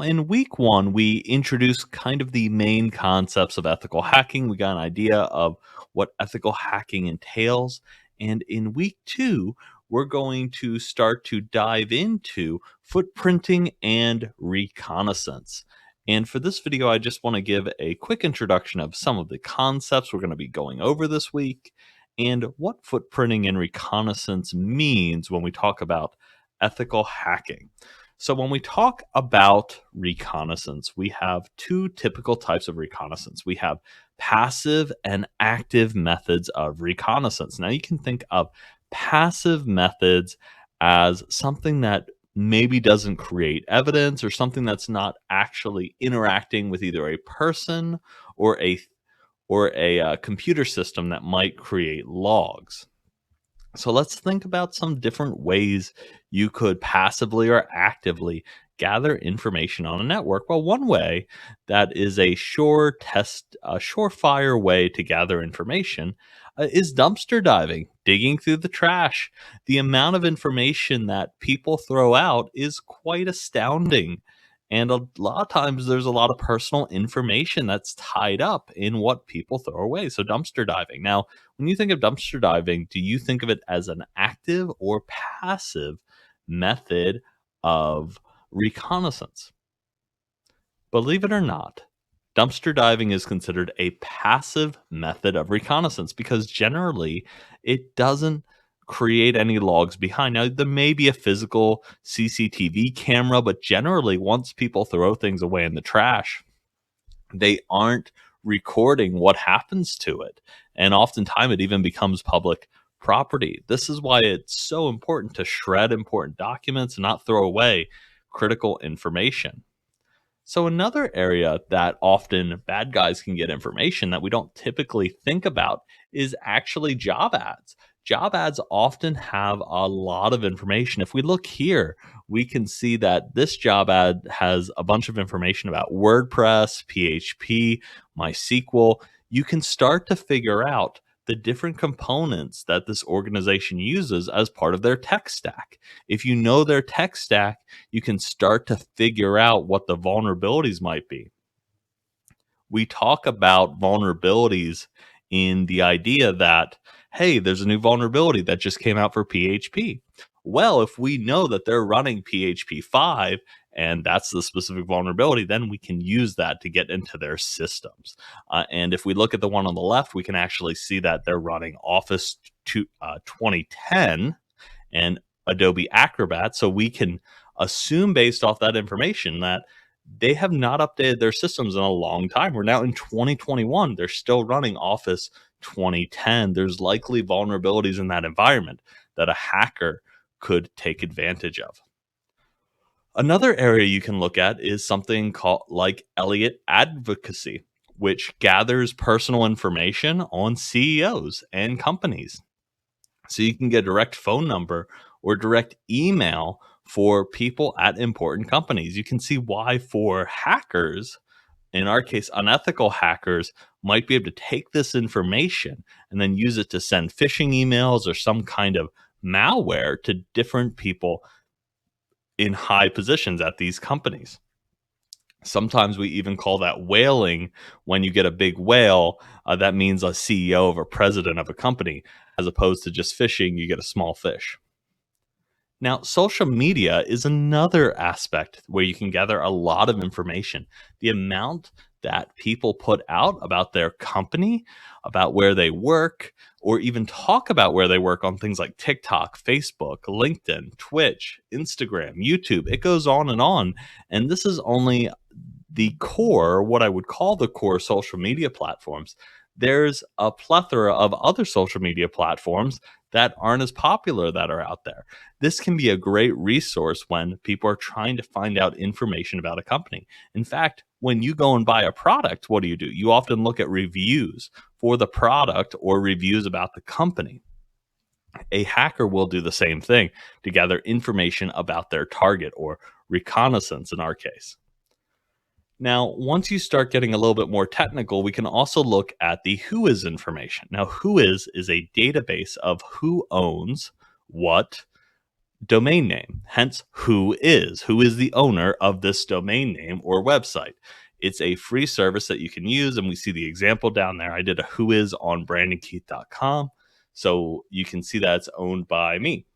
In week one, we introduced kind of the main concepts of ethical hacking. We got an idea of what ethical hacking entails. And in week two, we're going to start to dive into footprinting and reconnaissance. And for this video, I just want to give a quick introduction of some of the concepts we're going to be going over this week and what footprinting and reconnaissance means when we talk about ethical hacking. So when we talk about reconnaissance, we have two typical types of reconnaissance. We have passive and active methods of reconnaissance. Now you can think of passive methods as something that maybe doesn't create evidence or something that's not actually interacting with either a person or a computer system that might create logs. So let's think about some different ways you could passively or actively gather information on a network. Well, one way that is a surefire way to gather information is dumpster diving, digging through the trash. The amount of information that people throw out is quite astounding. And a lot of times there's a lot of personal information that's tied up in what people throw away. So dumpster diving. Now, when you think of dumpster diving, do you think of it as an active or passive method of reconnaissance? Believe it or not, dumpster diving is considered a passive method of reconnaissance because generally it doesn't create any logs behind. Now, there may be a physical CCTV camera, but generally, once people throw things away in the trash, they aren't recording what happens to it. And oftentimes it even becomes public property. This is why it's so important to shred important documents and not throw away critical information. So another area that often bad guys can get information that we don't typically think about is actually job ads. Job ads often have a lot of information. If we look here, we can see that this job ad has a bunch of information about WordPress, PHP, MySQL. You can start to figure out the different components that this organization uses as part of their tech stack. If you know their tech stack, you can start to figure out what the vulnerabilities might be. We talk about vulnerabilities in the idea that, hey, there's a new vulnerability that just came out for PHP. Well, if we know that they're running PHP 5 and that's the specific vulnerability, then we can use that to get into their systems. And if we look at the one on the left, we can actually see that they're running Office 2010 and Adobe Acrobat. So we can assume based off that information that they have not updated their systems in a long time. We're now in 2021. They're still running Office 2010. There's likely vulnerabilities in that environment that a hacker could take advantage of. Another area you can look at is something called like Elliott Advocacy, which gathers personal information on CEOs and companies. So you can get a direct phone number or direct email for people at important companies. You can see why for hackers, in our case, unethical hackers, might be able to take this information and then use it to send phishing emails or some kind of malware to different people in high positions at these companies. Sometimes we even call that whaling. When you get a big whale, that means a CEO or president of a company, as opposed to just fishing, you get a small fish. Now, social media is another aspect where you can gather a lot of information. The amount that people put out about their company, about where they work, or even talk about where they work on things like TikTok, Facebook, LinkedIn, Twitch, Instagram, YouTube. It goes on. And this is only the core, what I would call the core social media platforms. There's a plethora of other social media platforms that aren't as popular that are out there. This can be a great resource when people are trying to find out information about a company. In fact, when you go and buy a product, what do? You often look at reviews for the product or reviews about the company. A hacker will do the same thing to gather information about their target, or reconnaissance in our case. Now, once you start getting a little bit more technical, we can also look at the WHOIS information. Now, WHOIS is a database of who owns what domain name. Hence, who is the owner of this domain name or website. It's a free service that you can use, and we see the example down there. I did a who is on brandonkeith.com, so you can see that it's owned by me.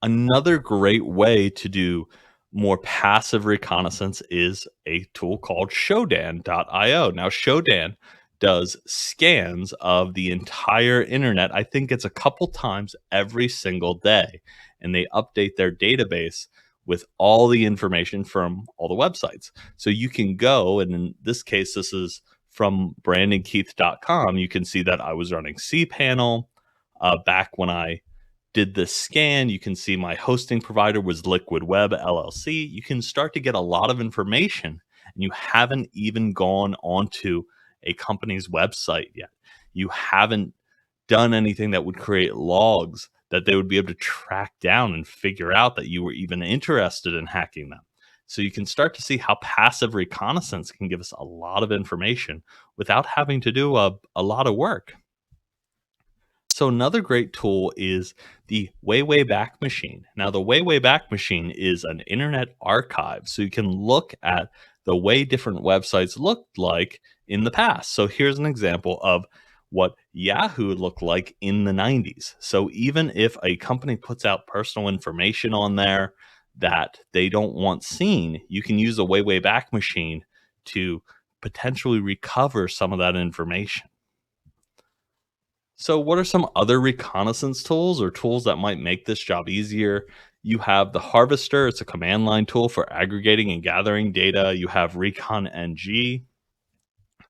Another great way to do more passive reconnaissance is a tool called Shodan.io. Now, Shodan does scans of the entire internet. I think it's a couple times every single day, and they update their database with all the information from all the websites. So you can go, and in this case, this is from brandonkeith.com. You can see that I was running cPanel back when I did the scan. You can see my hosting provider was Liquid Web LLC. You can start to get a lot of information, and you haven't even gone onto a company's website yet. You haven't done anything that would create logs that they would be able to track down and figure out that you were even interested in hacking them. So you can start to see how passive reconnaissance can give us a lot of information without having to do a lot of work. So another great tool is the Wayback Machine. Now, the Wayback Machine is an internet archive, so you can look at the way different websites looked like in the past. So here's an example of what Yahoo looked like in the 90s. So even if a company puts out personal information on there that they don't want seen, you can use the Wayback Machine to potentially recover some of that information. So, what are some other reconnaissance tools or tools that might make this job easier? You have the Harvester, it's a command line tool for aggregating and gathering data. You have Recon NG,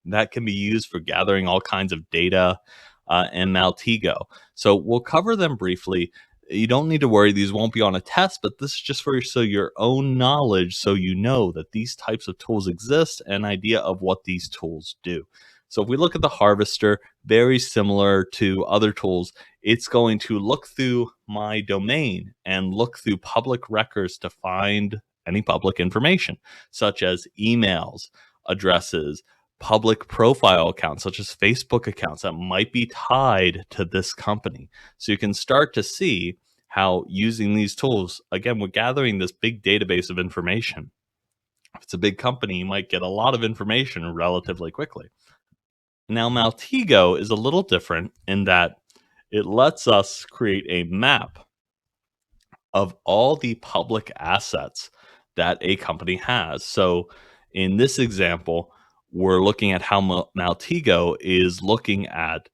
that can be used for gathering all kinds of data, and Maltego. So, we'll cover them briefly. You don't need to worry, these won't be on a test, but this is just for your own knowledge, so you know that these types of tools exist and an idea of what these tools do. So if we look at the Harvester, very similar to other tools, it's going to look through my domain and look through public records to find any public information, such as emails, addresses, public profile accounts, such as Facebook accounts that might be tied to this company. So you can start to see how using these tools, again, we're gathering this big database of information. If it's a big company, you might get a lot of information relatively quickly. Now, Maltego is a little different in that it lets us create a map of all the public assets that a company has. So in this example, we're looking at how Maltego is looking at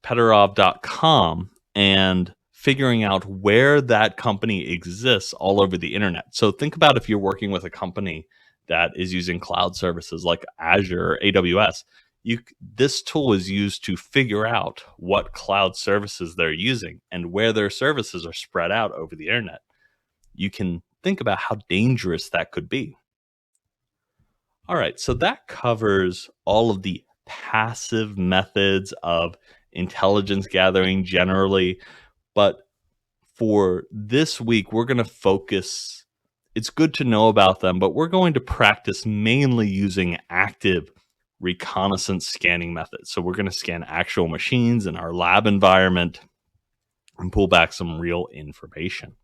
Petarov.com and figuring out where that company exists all over the internet. So think about if you're working with a company that is using cloud services like Azure or AWS. This tool is used to figure out what cloud services they're using and where their services are spread out over the internet. You can think about how dangerous that could be. All right, so that covers all of the passive methods of intelligence gathering generally. But for this week, we're going to focus. It's good to know about them, but we're going to practice mainly using active reconnaissance scanning methods. So we're going to scan actual machines in our lab environment and pull back some real information.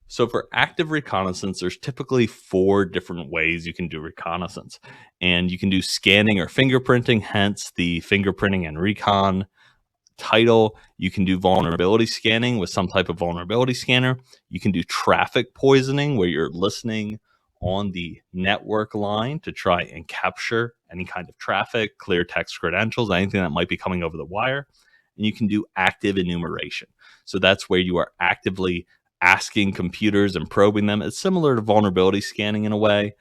So for active reconnaissance, there's typically 4 different ways you can do reconnaissance. And you can do scanning or fingerprinting, hence the fingerprinting and recon title. You can do vulnerability scanning with some type of vulnerability scanner. You can do traffic poisoning, where you're listening on the network line to try and capture any kind of traffic, clear text credentials, anything that might be coming over the wire. And you can do active enumeration. So that's where you are actively asking computers and probing them. It's similar to vulnerability scanning in a way.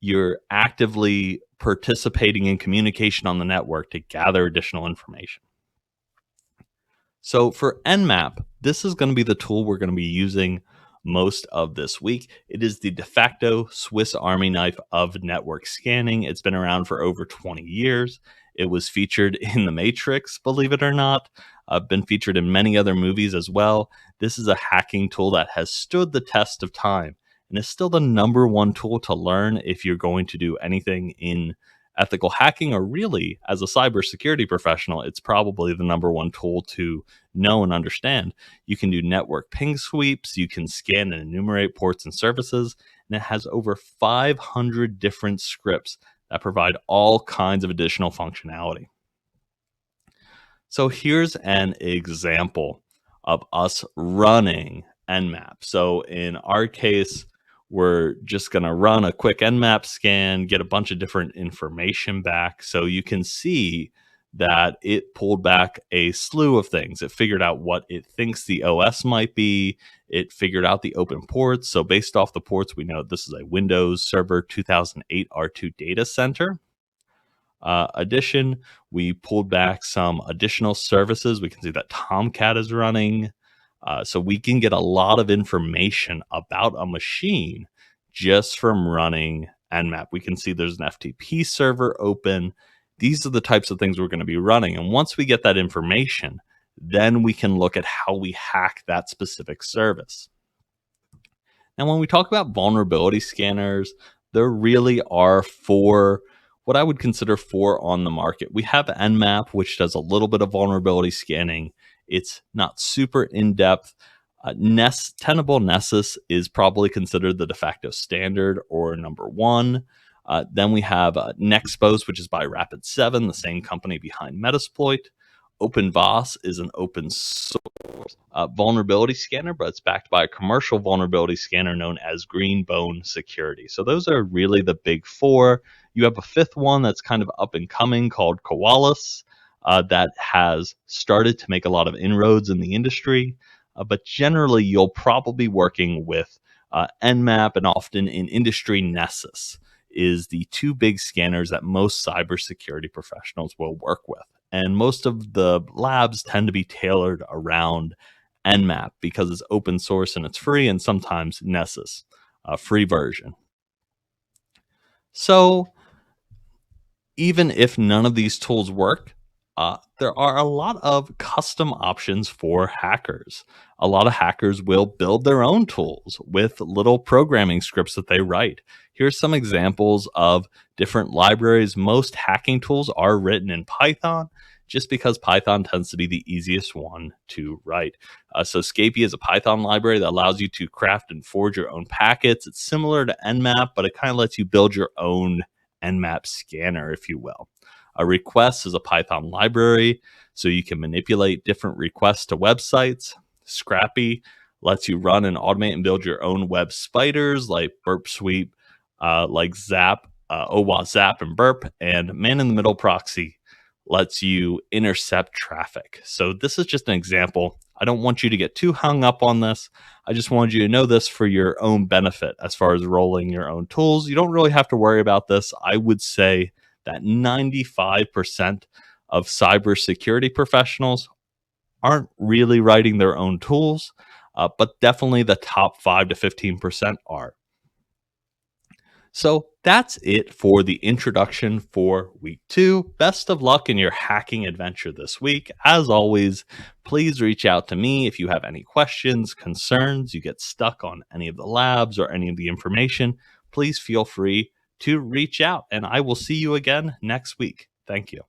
You're actively participating in communication on the network to gather additional information. So for Nmap, this is going to be the tool we're going to be using most of this week. It is the de facto Swiss Army knife of network scanning. It's been around for over 20 years. It was featured in The Matrix, believe it or not. Been featured in many other movies as well. This is a hacking tool that has stood the test of time and is still the #1 tool to learn if you're going to do anything in ethical hacking, or really, as a cybersecurity professional, it's probably the number one tool to know and understand. You can do network ping sweeps, you can scan and enumerate ports and services, and it has over 500 different scripts that provide all kinds of additional functionality. So here's an example of us running Nmap. So in our case, we're just going to run a quick Nmap scan, get a bunch of different information back. So you can see that it pulled back a slew of things. It figured out what it thinks the OS might be. It figured out the open ports. So based off the ports, we know this is a Windows Server 2008 R2 data center. Addition, we pulled back some additional services. We can see that Tomcat is running. So we can get a lot of information about a machine just from running Nmap. We can see there's an FTP server open. These are the types of things we're going to be running. And once we get that information, then we can look at how we hack that specific service. Now, when we talk about vulnerability scanners, there really are what I would consider four on the market. We have Nmap, which does a little bit of vulnerability scanning. It's not super in-depth. Tenable Nessus is probably considered the de facto standard or number one. Then we have Nexpose, which is by Rapid7, the same company behind Metasploit. OpenVAS is an open source vulnerability scanner, but it's backed by a commercial vulnerability scanner known as Greenbone Security. So those are really the big four. You have a fifth one that's kind of up and coming called Koalas that has started to make a lot of inroads in the industry. But generally, you'll probably be working with Nmap, and often in industry Nessus is the two big scanners that most cybersecurity professionals will work with. And most of the labs tend to be tailored around Nmap because it's open source and it's free, and sometimes Nessus, a free version. So even if none of these tools work, there are a lot of custom options for hackers. A lot of hackers will build their own tools with little programming scripts that they write. Here's some examples of different libraries. Most hacking tools are written in Python, just because Python tends to be the easiest one to write. So Scapy is a Python library that allows you to craft and forge your own packets. It's similar to Nmap, but it kind of lets you build your own Nmap scanner, if you will. A request is a Python library, so you can manipulate different requests to websites. Scrappy lets you run and automate and build your own web spiders like Burp Sweep, like Zap, OWA Zap and Burp. And Man in the Middle Proxy lets you intercept traffic. So this is just an example. I don't want you to get too hung up on this. I just wanted you to know this for your own benefit as far as rolling your own tools. You don't really have to worry about this. I would say that 95% of cybersecurity professionals aren't really writing their own tools, but definitely the top 5 to 15% are. So that's it for the introduction for week 2. Best of luck in your hacking adventure this week. As always, please reach out to me if you have any questions, concerns, you get stuck on any of the labs or any of the information. Please feel free to reach out, and I will see you again next week. Thank you.